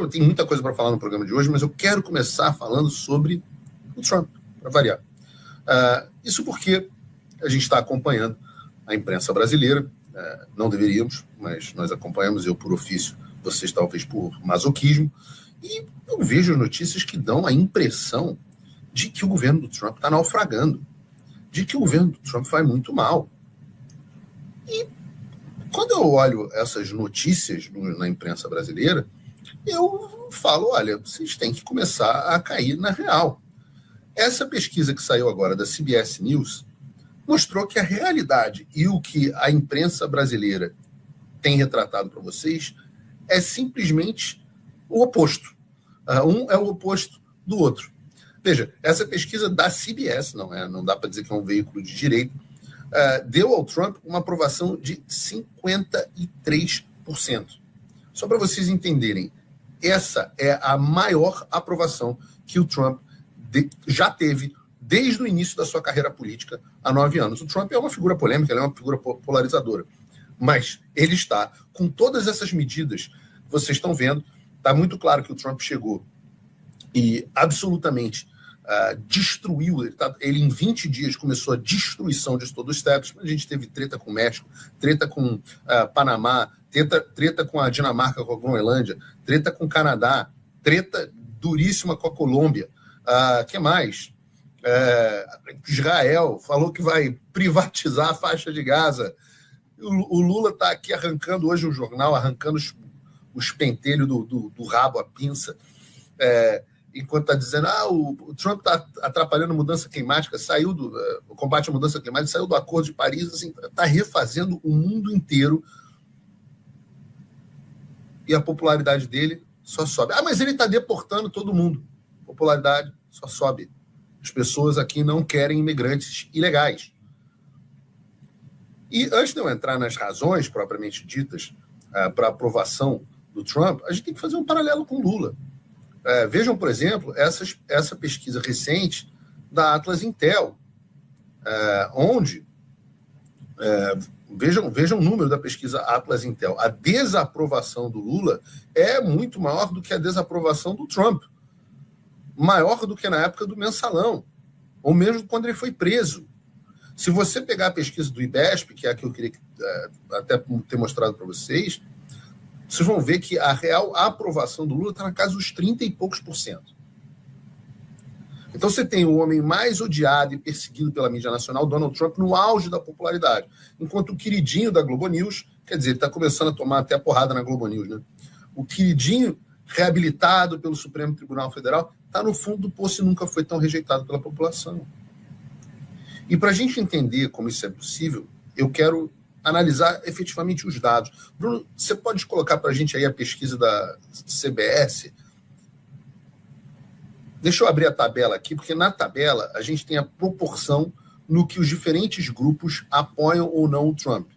tem muita coisa para falar no programa de hoje, mas eu quero começar falando sobre o Trump, para variar. Isso porque a gente está acompanhando a imprensa brasileira, não deveríamos, mas nós acompanhamos, eu por ofício, vocês talvez por masoquismo, e eu vejo notícias que dão a impressão de que o governo do Trump está naufragando, de que o governo do Trump vai muito mal. E quando eu olho essas notícias na imprensa brasileira, eu falo, olha, vocês têm que começar a cair na real. Essa pesquisa que saiu agora da CBS News mostrou que a realidade e o que a imprensa brasileira tem retratado para vocês é simplesmente o oposto. Um é o oposto do outro. Veja, essa pesquisa da CBS, não dá para dizer que é um veículo de direita, deu ao Trump uma aprovação de 53%. Só para vocês entenderem, essa é a maior aprovação que o Trump já teve desde o início da sua carreira política há 9 anos. O Trump é uma figura polêmica, ele é uma figura polarizadora, mas ele está com todas essas medidas, vocês estão vendo, está muito claro que o Trump chegou e absolutamente destruiu, ele em 20 dias começou a destruição de todo o establishment. A gente teve treta com o México, treta com Panamá, treta com a Dinamarca, com a Groenlândia, treta com o Canadá, treta duríssima com a Colômbia. Que mais? Israel falou que vai privatizar a faixa de Gaza. O Lula está aqui arrancando hoje o jornal, arrancando os pentelhos do rabo, a pinça, enquanto está dizendo o Trump está atrapalhando a mudança climática, saiu o combate à mudança climática, saiu do Acordo de Paris, assim, está refazendo o mundo inteiro e a popularidade dele só sobe. Mas ele está deportando todo mundo. A popularidade só sobe. As pessoas aqui não querem imigrantes ilegais. E antes de eu entrar nas razões propriamente ditas para a aprovação do Trump, a gente tem que fazer um paralelo com Lula. Vejam, por exemplo, essa pesquisa recente da Atlas Intel, onde, vejam o número da pesquisa Atlas Intel, a desaprovação do Lula é muito maior do que a desaprovação do Trump, maior do que na época do Mensalão, ou mesmo quando ele foi preso. Se você pegar a pesquisa do IBESP, que é a que eu queria até ter mostrado para vocês vão ver que a real aprovação do Lula está na casa dos 30 e poucos %. Então você tem o homem mais odiado e perseguido pela mídia nacional, Donald Trump, no auge da popularidade, enquanto o queridinho da Globo News, quer dizer, ele está começando a tomar até porrada na Globo News, né? O queridinho reabilitado pelo Supremo Tribunal Federal está no fundo do poço e nunca foi tão rejeitado pela população. E para a gente entender como isso é possível, eu quero analisar efetivamente os dados. Bruno, você pode colocar para a gente aí a pesquisa da CBS? Deixa eu abrir a tabela aqui, porque na tabela a gente tem a proporção no que os diferentes grupos apoiam ou não o Trump.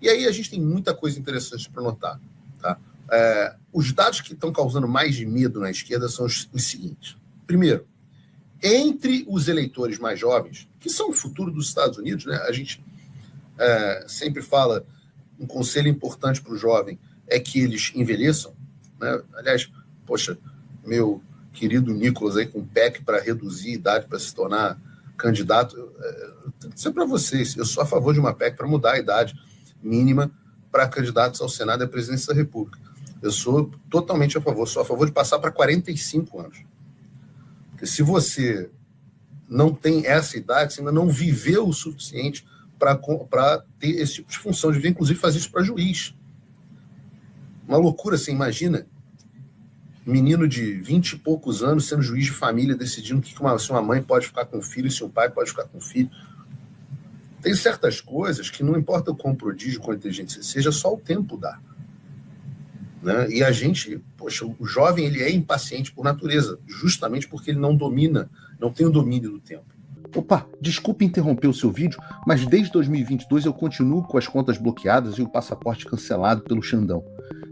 E aí a gente tem muita coisa interessante para notar. Tá? Os dados que estão causando mais de medo na esquerda são os seguintes. Primeiro, entre os eleitores mais jovens, que são o futuro dos Estados Unidos, né? A gente sempre fala, um conselho importante para o jovem é que eles envelheçam, né? Aliás, poxa, meu querido Nicolas aí com PEC para reduzir a idade para se tornar candidato, isso é para vocês, eu sou a favor de uma PEC para mudar a idade mínima para candidatos ao Senado e à presidência da República. Eu sou totalmente a favor, sou a favor de passar para 45 anos. Porque se você não tem essa idade, você ainda não viveu o suficiente para ter esse tipo de função, devia inclusive fazer isso para juiz. Uma loucura, você imagina, menino de 20 e poucos anos sendo juiz de família, decidindo se uma mãe pode ficar com o filho, se um pai pode ficar com o filho. Tem certas coisas que não importa o quão prodígio, quão inteligente seja, só o tempo dá. Né? E a gente, poxa, o jovem ele é impaciente por natureza, justamente porque ele não tem o domínio do tempo. Opa, desculpe interromper o seu vídeo, mas desde 2022 eu continuo com as contas bloqueadas e o passaporte cancelado pelo Xandão.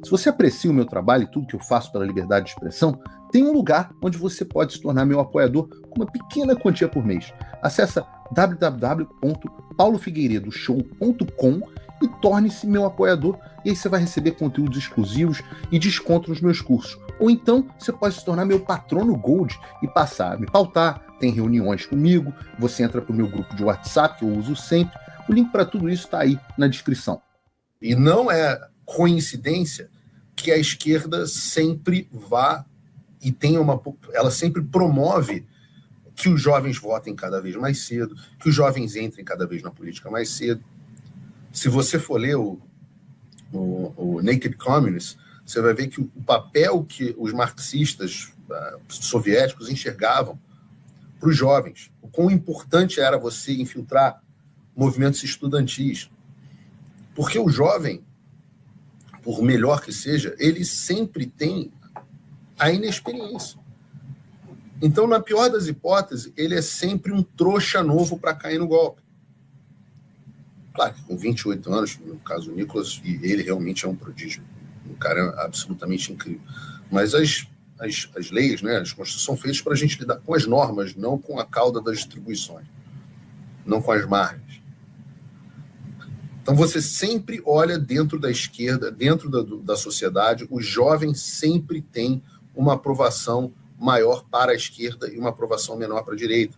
Se você aprecia o meu trabalho e tudo que eu faço pela liberdade de expressão, tem um lugar onde você pode se tornar meu apoiador com uma pequena quantia por mês. Acesse www.paulofigueiredoshow.com e torne-se meu apoiador. E aí você vai receber conteúdos exclusivos e desconto nos meus cursos. Ou então você pode se tornar meu patrono Gold e passar a me pautar. Tem reuniões comigo, você entra para o meu grupo de WhatsApp, que eu uso sempre. O link para tudo isso está aí na descrição. E não é coincidência que a esquerda sempre vá e tenha ela sempre promove que os jovens votem cada vez mais cedo, que os jovens entrem cada vez na política mais cedo. Se você for ler o Naked Communist, você vai ver que o papel que os marxistas soviéticos enxergavam para os jovens, o quão importante era você infiltrar movimentos estudantis. Porque o jovem, por melhor que seja, ele sempre tem a inexperiência. Então, na pior das hipóteses, ele é sempre um trouxa novo para cair no golpe. Claro que com 28 anos, no caso do Nicolas, e ele realmente é um prodígio. Um cara absolutamente incrível. Mas as leis, né, as constituições são feitas para a gente lidar com as normas, não com a cauda das distribuições, não com as margens. Então você sempre olha dentro da esquerda, dentro da sociedade, o jovem sempre tem uma aprovação maior para a esquerda e uma aprovação menor para a direita.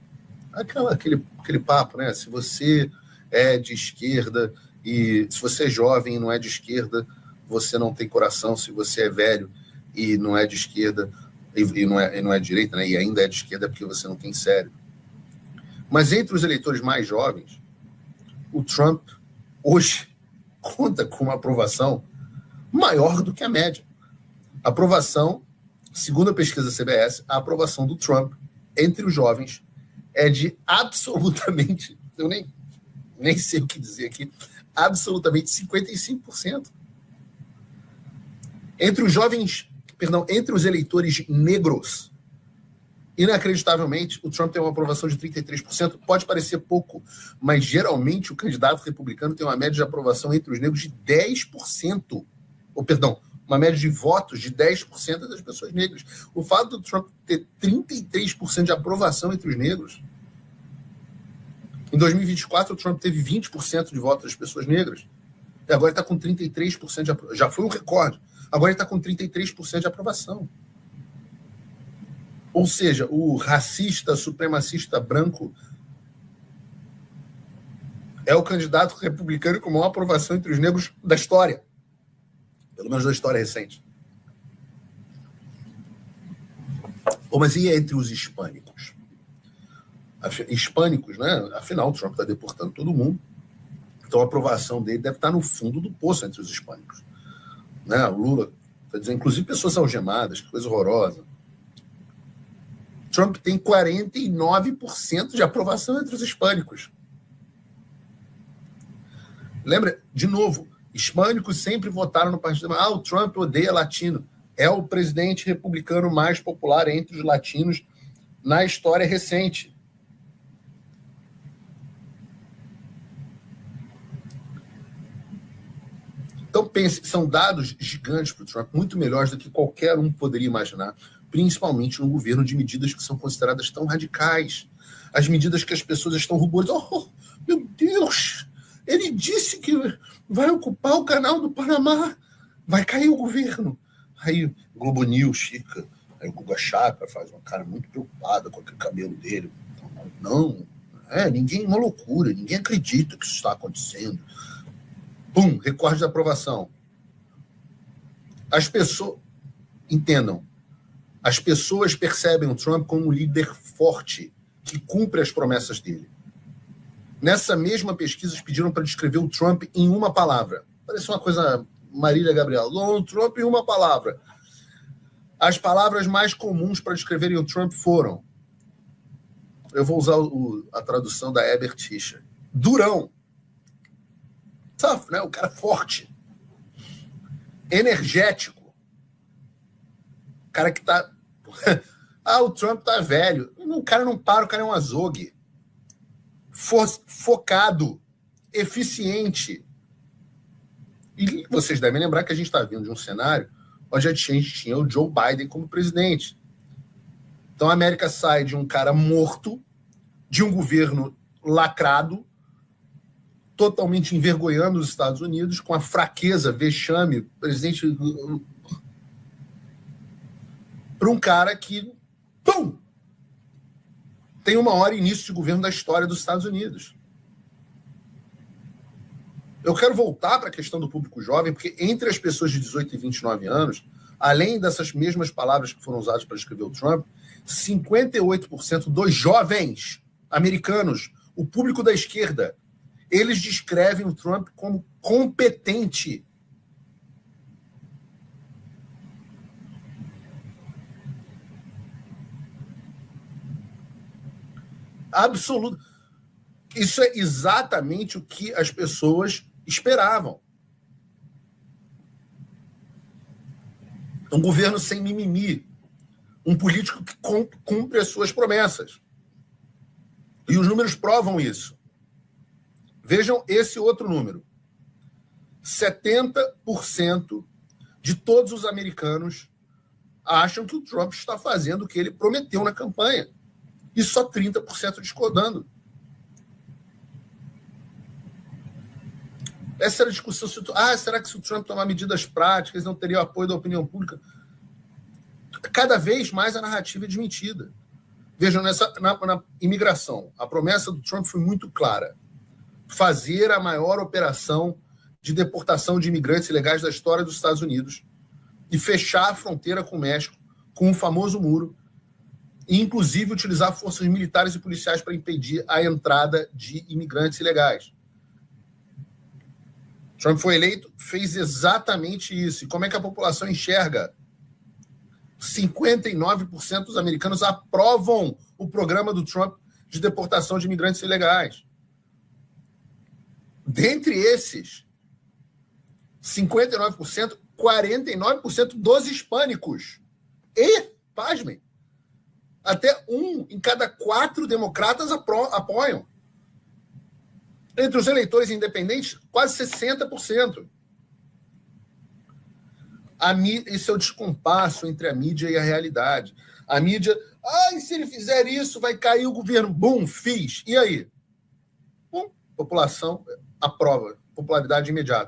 Aquele papo, né? Se você é de esquerda e se você é jovem e não é de esquerda, você não tem coração. Se você é velho e não é de esquerda e não é de direita, né? E ainda é de esquerda é porque você não tem cérebro. Mas entre os eleitores mais jovens, o Trump hoje conta com uma aprovação maior do que a média. A aprovação, segundo a pesquisa CBS, a aprovação do Trump entre os jovens é de absolutamente, eu nem sei o que dizer aqui, absolutamente 55%. Entre os eleitores negros, inacreditavelmente, o Trump tem uma aprovação de 33%. Pode parecer pouco, mas geralmente o candidato republicano tem uma média de aprovação entre os negros de 10%. Uma média de votos de 10% das pessoas negras. O fato do Trump ter 33% de aprovação entre os negros. Em 2024, o Trump teve 20% de votos das pessoas negras. E agora ele está com 33% de aprovação. Já foi um recorde. Agora ele está com 33% de aprovação. Ou seja, o racista, supremacista branco é o candidato republicano com maior aprovação entre os negros da história. Pelo menos da história recente. Mas e entre os hispânicos? Hispânicos, né? Afinal, o Trump está deportando todo mundo. Então a aprovação dele deve estar no fundo do poço entre os hispânicos. Né? O Lula está dizendo, inclusive pessoas algemadas, que coisa horrorosa. Trump tem 49% de aprovação entre os hispânicos. Lembra, de novo, hispânicos sempre votaram no Partido Democrata. O Trump odeia latino. É o presidente republicano mais popular entre os latinos na história recente. Então pense, são dados gigantes para o Trump, muito melhores do que qualquer um poderia imaginar, principalmente no governo de medidas que são consideradas tão radicais. As medidas que as pessoas estão ruborosas. Oh, meu Deus! Ele disse que vai ocupar o canal do Panamá. Vai cair o governo. Aí o Globo News fica. Aí o Guga Chakra faz uma cara muito preocupada com aquele cabelo dele. Não, uma loucura. Ninguém acredita que isso está acontecendo. Pum, recorde de aprovação. As pessoas... Entendam. As pessoas percebem o Trump como um líder forte, que cumpre as promessas dele. Nessa mesma pesquisa, eles pediram para descrever o Trump em uma palavra. Parece uma coisa Marília Gabriela. O Trump em uma palavra. As palavras mais comuns para descreverem o Trump foram... Eu vou usar a tradução da Herbert Fischer. Durão. Tough, né? O cara forte. Energético. O cara que tá... o Trump tá velho. O cara não para, o cara é um azogue. Focado. Eficiente. E vocês devem lembrar que a gente está vindo de um cenário onde a gente tinha o Joe Biden como presidente. Então a América sai de um cara morto, de um governo lacrado, totalmente envergonhando os Estados Unidos, com a fraqueza, vexame, presidente, para um cara que, pum, tem o maior início de governo da história dos Estados Unidos. Eu quero voltar para a questão do público jovem, porque entre as pessoas de 18 e 29 anos, além dessas mesmas palavras que foram usadas para escrever o Trump, 58% dos jovens americanos, o público da esquerda, eles descrevem o Trump como competente. Absoluto. Isso é exatamente o que as pessoas esperavam. Um governo sem mimimi. Um político que cumpre as suas promessas. E os números provam isso. Vejam esse outro número. 70% de todos os americanos acham que o Trump está fazendo o que ele prometeu na campanha. E só 30% discordando. Essa era a discussão. Será que se o Trump tomar medidas práticas não teria o apoio da opinião pública? Cada vez mais a narrativa é desmentida. Vejam, na imigração, a promessa do Trump foi muito clara. Fazer a maior operação de deportação de imigrantes ilegais da história dos Estados Unidos e fechar a fronteira com o México com o famoso muro e, inclusive, utilizar forças militares e policiais para impedir a entrada de imigrantes ilegais. Trump foi eleito, fez exatamente isso. E como é que a população enxerga? 59% dos americanos aprovam o programa do Trump de deportação de imigrantes ilegais. Dentre esses, 59%, 49% dos hispânicos. E, pasmem, até 1 em cada 4 democratas apoiam. Entre os eleitores independentes, quase 60%. Esse é o descompasso entre a mídia e a realidade. A mídia, se ele fizer isso, vai cair o governo. Bum, fiz. E aí? População aprova. Popularidade imediata.